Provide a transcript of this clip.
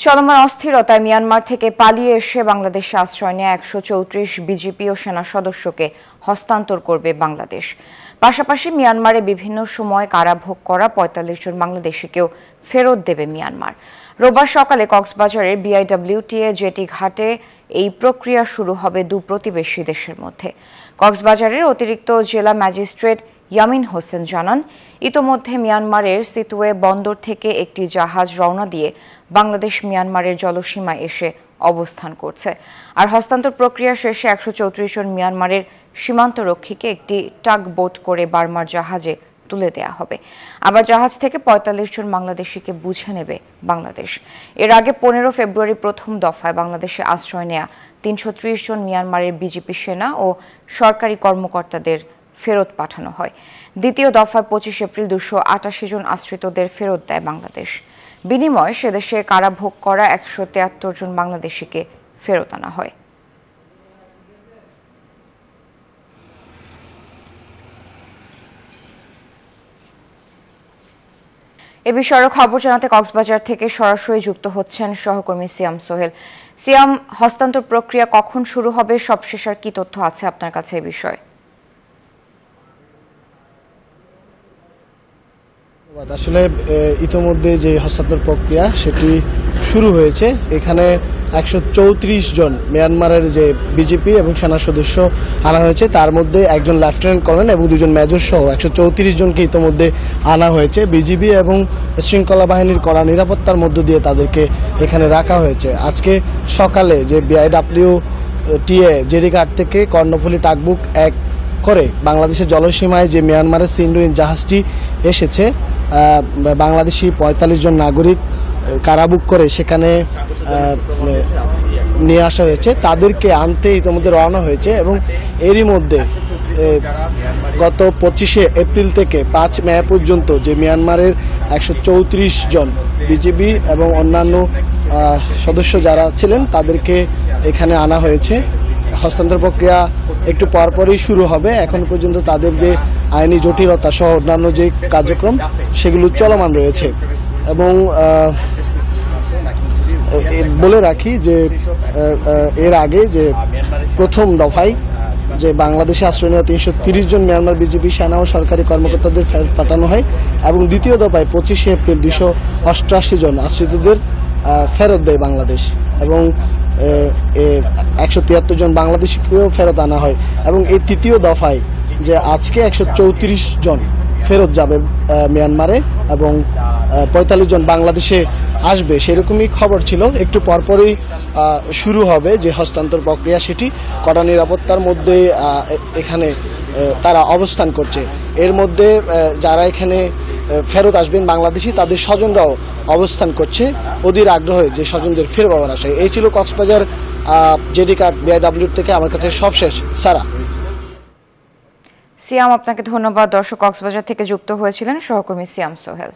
চলমান অস্থিরতায় মিয়ানমার থেকে পালিয়ে এসে বাংলাদেশে আশ্রয় নেয়া ১৩৪ বিজিপি ও সেনা সদস্যকে হস্তান্তর করবে বাংলাদেশ। পাশাপাশি মিয়ানমারে বিভিন্ন সময় কারাভোগ করা ৪৫ জন বাংলাদেশিকেও ফেরত দেবে মিয়ানমার। রোববার সকালে কক্সবাজারের বিআইডব্লিউটিএ জেটি ঘাটে এই প্রক্রিয়া শুরু হবে দু প্রতিবেশী দেশের মধ্যে। কক্সবাজারের অতিরিক্ত জেলা ম্যাজিস্ট্রেট ইয়ামিন হোসেন জানান, ইতোমধ্যে মিয়ানমারের সিতুয়ে বন্দর থেকে একটি জাহাজ রওনা দিয়ে বাংলাদেশ মিয়ানমারের জলসীমায় এসে অবস্থান করছে। আর হস্তান্তর প্রক্রিয়া শেষে ১৩৪ জন মিয়ানমারের সীমান্তরক্ষীকে একটি টাগ বোট করে বার্মার জাহাজে তুলে দেয়া হবে। আবার জাহাজ থেকে ৪৫ জন বাংলাদেশিকে বুঝে নেবে বাংলাদেশ। এর আগে ১৫ ফেব্রুয়ারি প্রথম দফায় বাংলাদেশে আশ্রয় নেয়া ৩৩০ জন মিয়ানমারের বিজিপি সেনা ও সরকারি কর্মকর্তাদের ফেরত পাঠানো হয়। দ্বিতীয় দফায় ২৫ এপ্রিল ২৮৮ জন আশ্রিতদের ফেরত দেয় বাংলাদেশ। বিনিময়ে সেদেশে কারাভোগ করা ১৭৩ জন বাংলাদেশিকে ফেরত আনা হয়। এ বিষয়ে খবর জানাতে কক্সবাজার থেকে সরাসরি যুক্ত হচ্ছেন সহকর্মী সিয়াম সোহেল। সিয়াম, হস্তান্তর প্রক্রিয়া কখন শুরু হবে, সবশেষ আর কি তথ্য আছে আপনার কাছে এ বিষয়ে? আসলে ইতোমধ্যে যে হস্তান্তর প্রক্রিয়া সেটি শুরু হয়েছে। এখানে ১৩৪ জন মিয়ানমারের যে বিজেপি এবং সেনা সদস্য আনা হয়েছে, তার মধ্যে একজন লেফটেন্যান্ট কর্নেল এবং দুজন মেজর সহ ১৩৪ জনকে ইতোমধ্যে আনা হয়েছে। বিজিবি এবং শৃঙ্খলা বাহিনীর কড়া নিরাপত্তার মধ্য দিয়ে তাদেরকে এখানে রাখা হয়েছে। আজকে সকালে যে বিআইডব্লিউটিএ জেটি ঘাট থেকে কর্ণফুলী টাগবুক ১ করে বাংলাদেশের জলসীমায় যে মিয়ানমারের সিন্ডুইন জাহাজটি এসেছে, বাংলাদেশি ৪৫ জন নাগরিক কারাভোগ করে সেখানে নিয়ে আসা হয়েছে। তাদেরকে আনতে ইতিমধ্যে রওনা হয়েছে এবং এরই মধ্যে গত ২৫শে এপ্রিল থেকে ৫ মে পর্যন্ত যে মিয়ানমারের ১৩৪ জন বিজিবি এবং অন্যান্য সদস্য যারা ছিলেন তাদেরকে এখানে আনা হয়েছে। হস্তান্তর প্রক্রিয়া একটু পরপরই শুরু হবে। এখন পর্যন্ত তাদের যে আইনি জটিলতা সহ অন্যান্য যে কার্যক্রম সেগুলো চলমান রয়েছে। এবং বলে রাখি যে এর আগে যে প্রথম দফায় যে বাংলাদেশে আশ্রয় নেওয়া ৩৩০ জন মিয়ানমার বিজেপি সেনা ও সরকারি কর্মকর্তাদের ফেরত পাঠানো হয় এবং দ্বিতীয় দফায় ২৫শে এপ্রিল ২৮৮ জন আশ্রিতদের ফেরত দেয় বাংলাদেশ এবং ১৭৩ জন বাংলাদেশিকেও ফেরত আনা হয়। এবং এই তৃতীয় দফায় যে আজকে ১৩৪ জন ফেরত যাবে মিয়ানমারে এবং ৪৫ জন বাংলাদেশে আসবে, সেরকমই খবর ছিল। একটু পরপরই শুরু হবে যে হস্তান্তর প্রক্রিয়া, সেটি কড়া নিরাপত্তার মধ্যে এখানে তারা অবস্থান করছে। এর মধ্যে যারা এখানে ফেরত আসবেন বাংলাদেশি, তাদের স্বজনরাও অবস্থান করছে অধীর আগ্রহে যে স্বজনদের ফেরত পাওয়ার আশায়। এই ছিল কক্সবাজার জেডি ঘাট বিআইডব্লিউ থেকে আমার কাছে সবশেষ। সারা। সিয়াম, আপনাকে ধন্যবাদ। দর্শক, কক্সবাজার থেকে যুক্ত হয়েছিলেন সহকর্মী সিয়াম সোহেল।